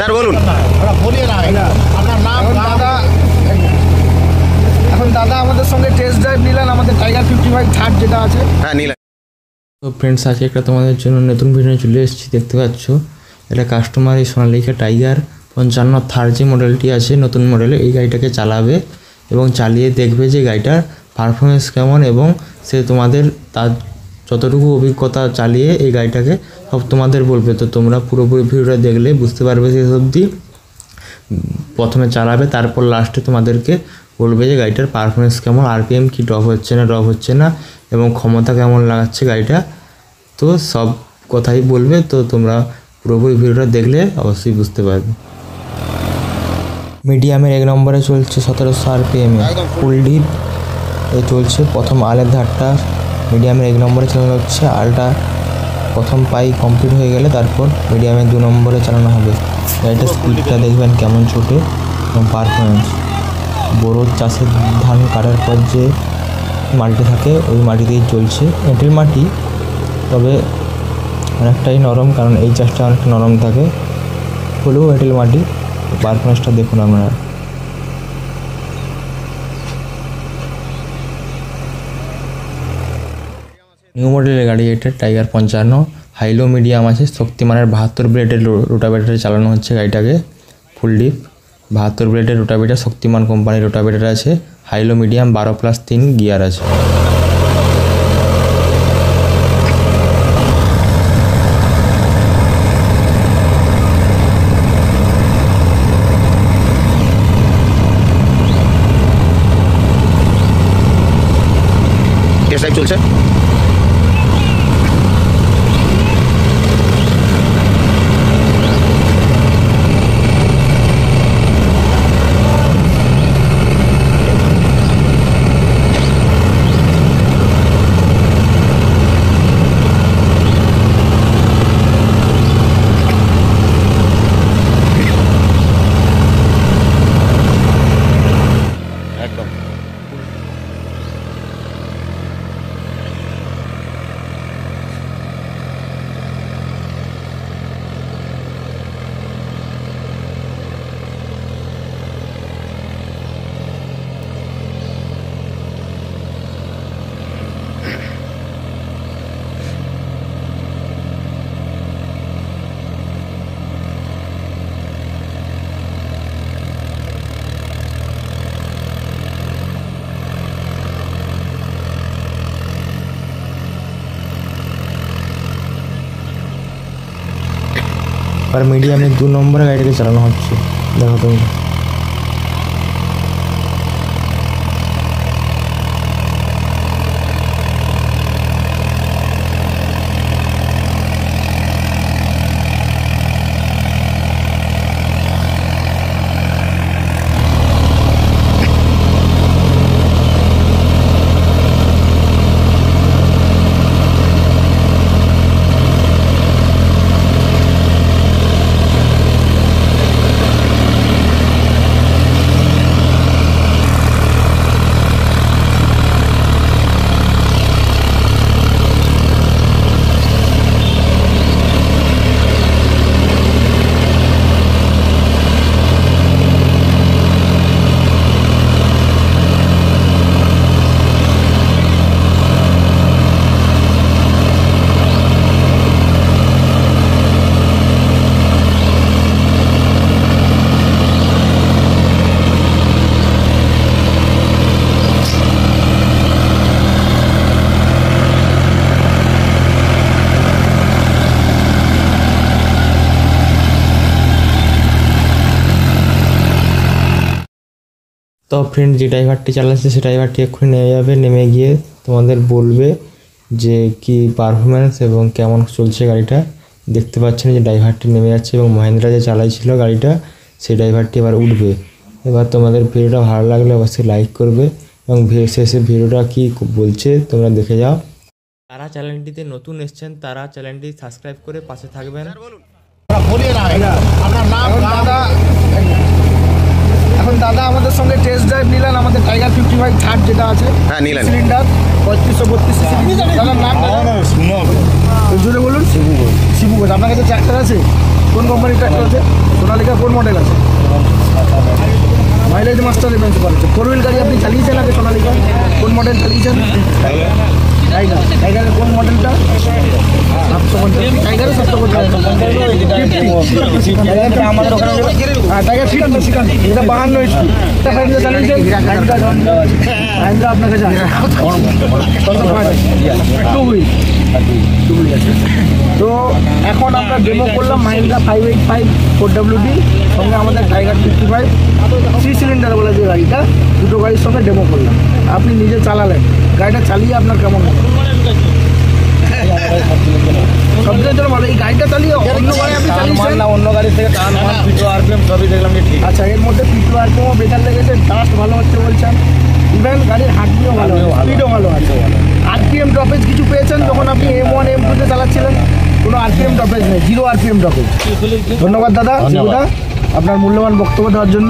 Sir বলুন। এখন দাদা আমাদের সঙ্গে টেস্ট ড্রাইভ নিলেন আমাদের টাইগার 55 থার্ড যেটা আছে। হ্যাঁ নিলেন। তো ফ্রেন্ডস, আজকে একটা তোমাদের জন্য নতুন ভিডিও চলে এসেছি। দেখতে পাচ্ছ এটা কাস্টমার এই সোনালিকা টাইগার 55 থার্ড যে মডেলটি আছে নতুন মডেলে, এই গাড়িটাকে চালাবে এবং চালিয়ে দেখবে যে গাড়িটার পারফরমেন্স কেমন এবং সে তোমাদের তার যতটুকু অভিজ্ঞতা চালিয়ে এই গাড়িটাকে সব তোমাদের বলবে। তো তোমরা পুরোপুরি ভিডিওটা দেখলে বুঝতে পারবে শেষ অবধি। প্রথমে চালাবে, তারপর লাস্টে তোমাদেরকে বলবে যে গাড়িটার পারফরমেন্স কেমন, আরপিএম কি ড্রপ হচ্ছে না এবং ক্ষমতা কেমন লাগাচ্ছে গাড়িটা। তো সব কথাই বলবে। তো তোমরা পুরোপুরি ভিডিওটা দেখলে অবশ্যই বুঝতে পারবে। মিডিয়ামের 1 নম্বরে চলছে 1700 আরপিএমে, ফুল ডিপ চলছে। প্রথম আলের ধারটা মিডিয়ামের 1 নম্বরে চালানো হচ্ছে। আলটা প্রথম পাই কমপ্লিট হয়ে গেলে তারপর মিডিয়ামের 2 নম্বরে চালানো হবে। গাড়িটার স্পিডটা দেখবেন কেমন ছোটে এবং পারফরমেন্স। বড় চাষের ধান কাটার পর যে মাটিতে থাকে ওই মাটিতেই চলছে। এঁটেল মাটি, তবে অনেকটাই নরম, কারণ এই চাষটা অনেকটা নরম থাকে হলেও এঁটেল মাটি। পারফরমেন্সটা দেখুন আপনারা। নিউ মডেলের গাড়ি এটা, টাইগার 55 হাইলো মিডিয়াম আছে। শক্তিমানের 72 ব্লেডের রোটাভেটারে চালানো হচ্ছে গাড়িটাকে। ফুল ডিপ 72 ব্লেডের রোটাভেটার, শক্তিমান কোম্পানির রোটাভেটার আছে। হাইলো মিডিয়াম 12+3 গিয়ার আছে। টেস্ট ড্রাইভ চলছে। একদম আর মিডিয়ামের 2 নম্বরে গাড়িটাকে চালানো হচ্ছে, দেখো তুমি। তো ফ্রেন্ড, যে ড্রাইভারটি চালাচ্ছে সে ড্রাইভারটি এক্ষুনি নেমে যাবে। নেমে গিয়ে তোমাদের বলবে যে কি পারফরমেন্স এবং কেমন চলছে গাড়িটা। দেখতে পাচ্ছেন যে ড্রাইভারটি নেমে যাচ্ছে এবং মহেন্দ্রা যে চালাইছিল গাড়িটা সেই ড্রাইভারটি এবার উঠবে। এবার তোমাদের ভিডিওটা ভালো লাগলে অবশ্যই লাইক করবে এবং শেষে ভিডিওটা কি বলছে তোমরা দেখে যাও। যারা চ্যানেলটিতে নতুন এসেছেন তারা চ্যানেলটি সাবস্ক্রাইব করে পাশে থাকবেন। এখন দাদা আমাদের সঙ্গে টেস্ট ড্রাইভ নিলেন আমাদের টাইগার 55 থার্ড যেটা আছে। হ্যাঁ নিলেন। Cylinder 3532 CC. দাদার নাম জুড়ে বলুন। শিবু ঘোষ। আপনার কাছে ট্র্যাক্টর আছে? কোন কোম্পানির ট্রাক্টর আছে? সোনালিকা কোন মডেল আছে? মাইলেজ মাস্টার ডিফেন্স করেছে। 4 হুইল গাড়ি আপনি চালিয়েছেন আগে সোনালিকা? কোন মডেল চালিয়েছেন? টাইগারের কোন মডেলটা? 750। টাইগারের 750 আমাদের ওখানে। হ্যাঁ, টাইগার 50 এটা 52 স্পিড। এটা ফাইনাল চালিয়েছেন? মাহিন্দ্রা আপনার কাছে আছে? টু হুইল আছে। তো এখন আমরা ডেমো করলাম মাহিন্দ্রা 585 4WD সঙ্গে আমাদের টাইগার 55 3 সিলিন্ডার বলে যে গাড়িটা, দুটো গাড়ির সঙ্গে ডেমো করলাম। আপনি নিজে চালালেন, গাড়িটা চালিয়ে আপনার কেমন হলো? সবচেয়ে জন্য ভালো এই গাড়িটা চালিয়ে অন্য গাড়ি আপনি চালিয়েছেন না? অন্য গাড়ি থেকে টান মান পিটো আরপিএম সবই দেখলাম যে ঠিক। আচ্ছা, এর মধ্যে পিটো আরপিএমও বেটার লেগেছে, ডাস্ট ভালো হচ্ছে বলছেন, ইভেন গাড়ির হার্টবিটও ভালো, স্পিডও ভালো আছে। আরপিএম ড্রপেজ কিছু পেয়েছেন যখন আপনি M1 M2 চালাচ্ছিলেন? কোনো আরপিএম ড্রপেজ নেই, 0 আরপিএম ড্রপেজ। ধন্যবাদ দাদা আপনার মূল্যবান বক্তব্য দেওয়ার জন্য।